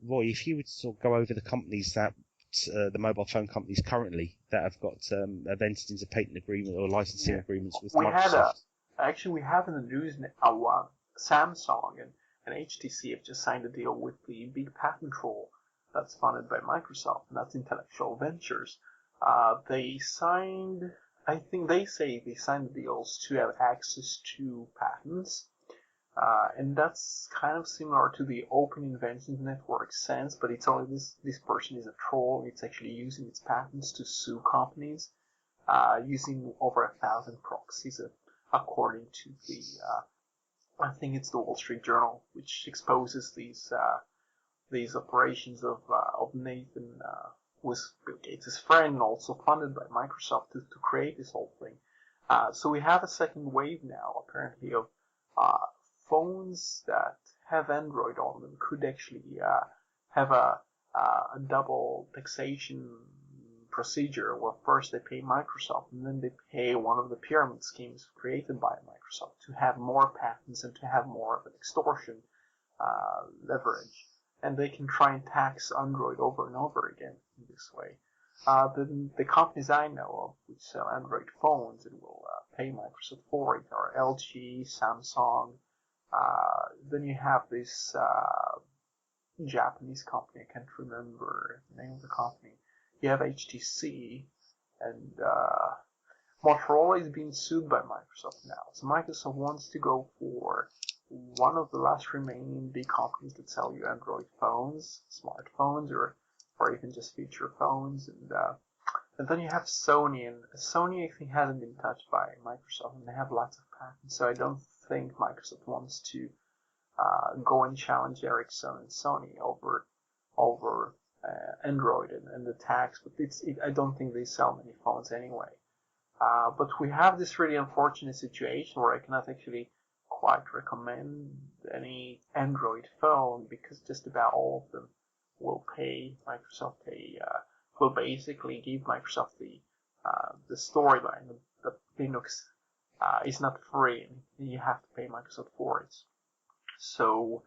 Roy, if you would sort of go over the companies that the mobile phone companies currently that have got have entered into patent agreement or licensing agreements with Microsoft. We have in the news now Samsung and HTC have just signed a deal with the big patent troll that's funded by Microsoft, and that's Intellectual Ventures. They signed, I think they say they signed the deals to have access to patents. And that's kind of similar to the Open Inventions Network sense, but it's only this person is a troll. It's actually using its patents to sue companies, using over 1,000 proxies, according to the, I think it's the Wall Street Journal, which exposes these operations of Nathan, who was Bill Gates' friend, also funded by Microsoft to create this whole thing. So we have a second wave now, apparently, of phones that have Android on them could actually have a double taxation procedure where first they pay Microsoft and then they pay one of the pyramid schemes created by Microsoft to have more patents and to have more of an extortion leverage. And they can try and tax Android over and over again in this way. The companies I know of which sell Android phones and will pay Microsoft for it are LG, Samsung. Then you have this Japanese company, I can't remember the name of the company. You have HTC, and Motorola is being sued by Microsoft now. So Microsoft wants to go for one of the last remaining big companies that sell you Android phones, smartphones, or even just feature phones. And then you have Sony, and Sony I think hasn't been touched by Microsoft, and they have lots of patents. So I don't think Microsoft wants to go and challenge Ericsson and Sony over Android and the tax, but I don't think they sell many phones anyway. But we have this really unfortunate situation where I cannot actually quite recommend any Android phone because just about all of them will pay Microsoft will basically give Microsoft the storyline that Linux is not free and you have to pay Microsoft for it. So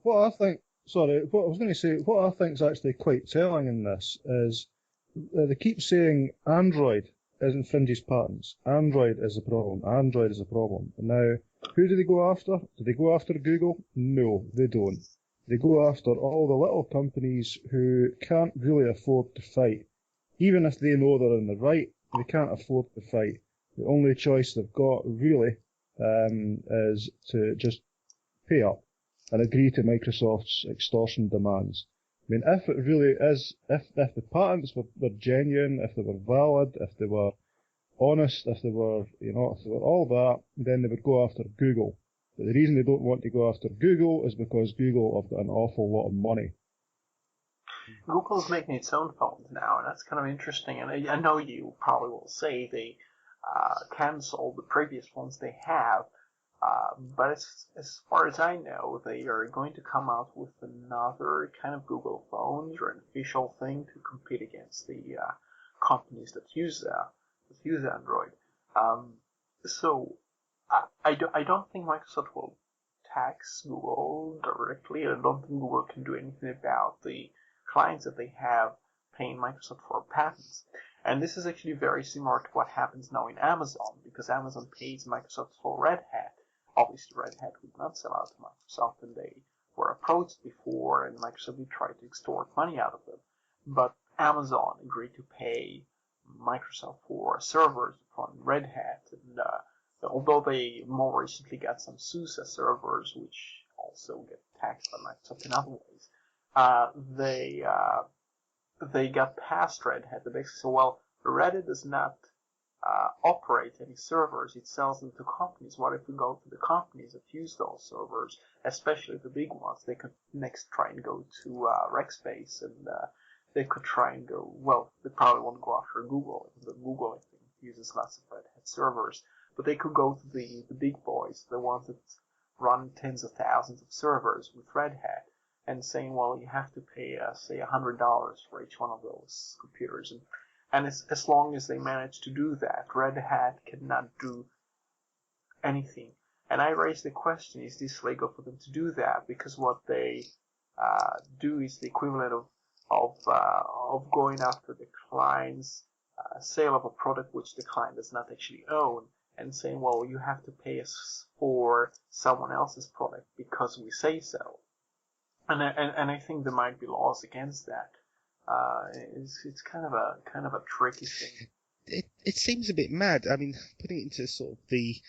what I think, what I was going to say, what I think is actually quite telling in this is they keep saying Android infringes patents. Android is a problem. Android is a problem. And now, who do they go after? Do they go after Google? No, they don't. They go after all the little companies who can't really afford to fight. Even if they know they're in the right, they can't afford to fight. The only choice they've got, really, is to just pay up and agree to Microsoft's extortion demands. I mean, if it really is, if the patents were genuine, if they were valid, if they were honest, if they were all that, then they would go after Google. But the reason they don't want to go after Google is because Google have got an awful lot of money. Google's making its own phones now, and that's kind of interesting. And I know you probably will say they canceled the previous ones they have, but as far as I know, they are going to come out with another kind of Google phones or an official thing to compete against the companies that use Android. So I don't think Microsoft will tax Google directly. I don't think Google can do anything about the clients that they have paying Microsoft for patents. And this is actually very similar to what happens now in Amazon, because Amazon pays Microsoft for Red Hat. Obviously, Red Hat would not sell out to Microsoft, and they were approached before, and Microsoft did try to extort money out of them. But Amazon agreed to pay Microsoft for servers from Red Hat, and although they more recently got some SUSE servers, which also get taxed by Microsoft in other ways, they got past Red Hat. They basically said, well, Red Hat does not operate any servers. It sells them to companies. What if we go to the companies that use those servers, especially the big ones? They could next try and go to Rackspace, and they could try and go, well, they probably won't go after Google. The Google, I think, uses lots of Red Hat servers. But they could go to the big boys, the ones that run tens of thousands of servers with Red Hat, and saying, well, you have to pay, say, $100 for each one of those computers. And as long as they manage to do that, Red Hat cannot do anything. And I raised the question, is this legal for them to do that? Because what they do is the equivalent of going after the client's sale of a product which the client does not actually own, and saying, well, you have to pay us for someone else's product because we say so. And I think there might be laws against that. It's kind of a tricky thing. It seems a bit mad. I mean, putting it into sort of the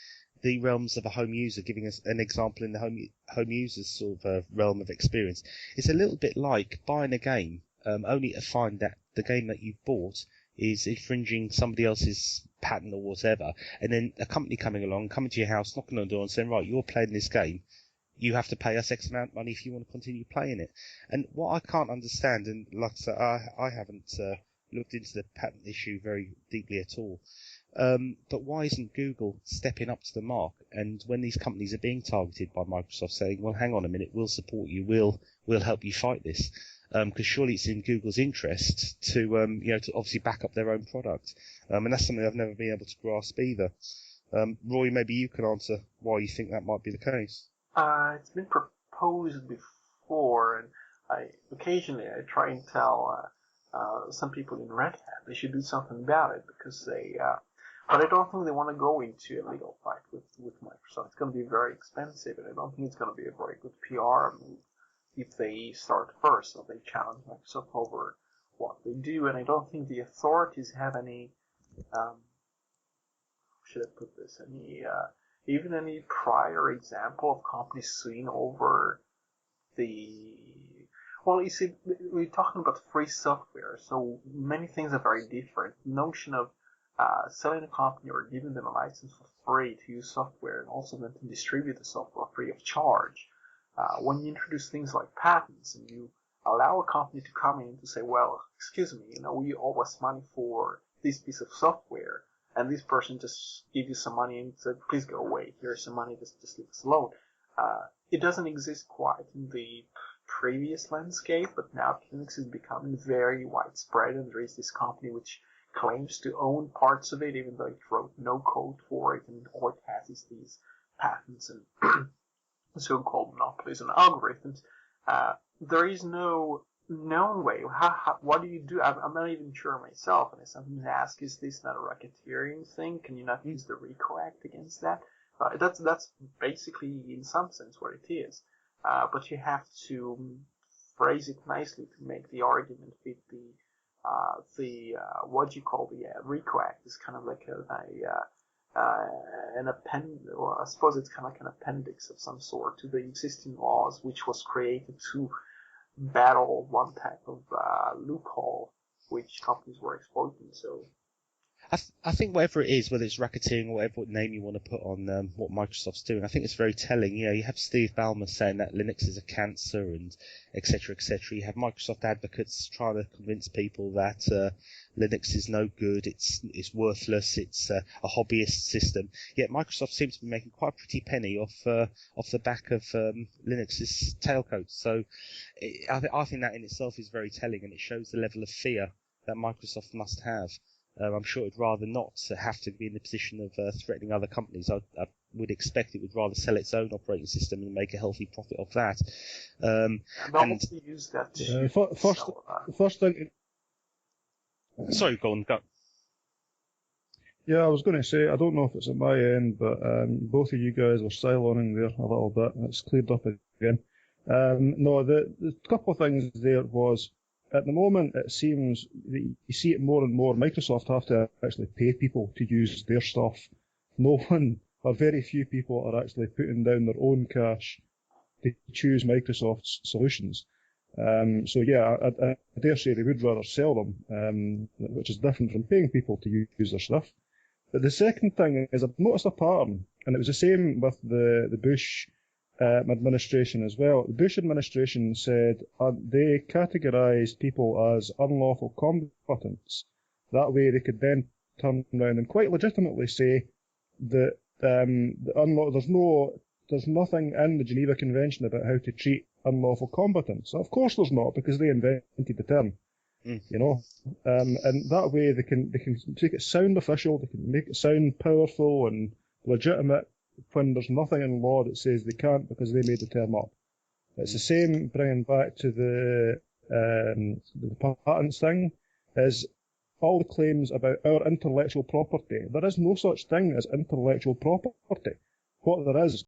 realms of a home user, giving us an example in the home user's sort of realm of experience, it's a little bit like buying a game, only to find that the game that you've bought is infringing somebody else's patent or whatever, and then a company coming along, coming to your house, knocking on the door and saying, right, you're playing this game, you have to pay us X amount of money if you want to continue playing it. And what I can't understand, and like I said, I haven't looked into the patent issue very deeply at all, but why isn't Google stepping up to the mark? And when these companies are being targeted by Microsoft, saying, well, hang on a minute, we'll support you, we'll help you fight this. Because surely it's in Google's interest to to obviously back up their own product. And that's something I've never been able to grasp either. Roy, maybe you can answer why you think that might be the case. It's been proposed before, and occasionally I try and tell some people in Red Hat they should do something about it, because but I don't think they want to go into a legal fight with Microsoft. It's going to be very expensive, and I don't think it's going to be a very good PR move if they start first, or they challenge Microsoft over what they do. And I don't think the authorities have any, how should I put this, even any prior example of companies suing over well, you see, we're talking about free software, so many things are very different. The notion of selling a company or giving them a license for free to use software, and also then to distribute the software free of charge. When you introduce things like patents, and you allow a company to come in to say, well, excuse me, we owe us money for this piece of software, and this person just give you some money and said, please go away, here's some money, just leave us alone. It doesn't exist quite in the previous landscape, but now Linux is becoming very widespread, and there is this company which claims to own parts of it, even though it wrote no code for it, and all it has is these patents and so-called monopolies and algorithms. There is no known way. What do you do? I'm not even sure myself, and I sometimes ask, is this not a racketeering thing? Can you not use the RICO Act against that? That's basically, in some sense, what it is. But you have to phrase it nicely to make the argument fit what you call the RICO Act is kind of like an or I suppose it's kind of like an appendix of some sort to the existing laws, which was created to battle one type of loophole which companies were exploiting. So I think whatever it is, whether it's racketeering or whatever name you want to put on what Microsoft's doing, I think it's very telling. You have Steve Ballmer saying that Linux is a cancer and et cetera, et cetera. You have Microsoft advocates trying to convince people that Linux is no good, it's worthless, it's a hobbyist system. Yet Microsoft seems to be making quite a pretty penny off the back of Linux's tailcoat. So I think that in itself is very telling, and it shows the level of fear that Microsoft must have. I'm sure it'd rather not have to be in the position of threatening other companies. I would expect it would rather sell its own operating system and make a healthy profit off that. And use that first thing. Sorry, go on. Go. Yeah, I was going to say, I don't know if it's at my end, but both of you guys were siloning there a little bit. It's cleared up again. No, the couple of things there was, at the moment, it seems that you see it more and more. Microsoft have to actually pay people to use their stuff. No one, or very few people, are actually putting down their own cash to choose Microsoft's solutions. So yeah, I dare say they would rather sell them, which is different from paying people to use their stuff. But the second thing is, I've noticed a pattern, and it was the same with the Bush administration as well. The Bush administration said they categorised people as unlawful combatants. That way they could then turn around and quite legitimately say that there's nothing in the Geneva Convention about how to treat unlawful combatants. Of course there's not, because they invented the term. And that way they can make it sound official, they can make it sound powerful and legitimate, when there's nothing in law that says they can't, because they made the term up. It's the same bringing back to the patents thing, is all the claims about our intellectual property. There is no such thing as intellectual property. What there is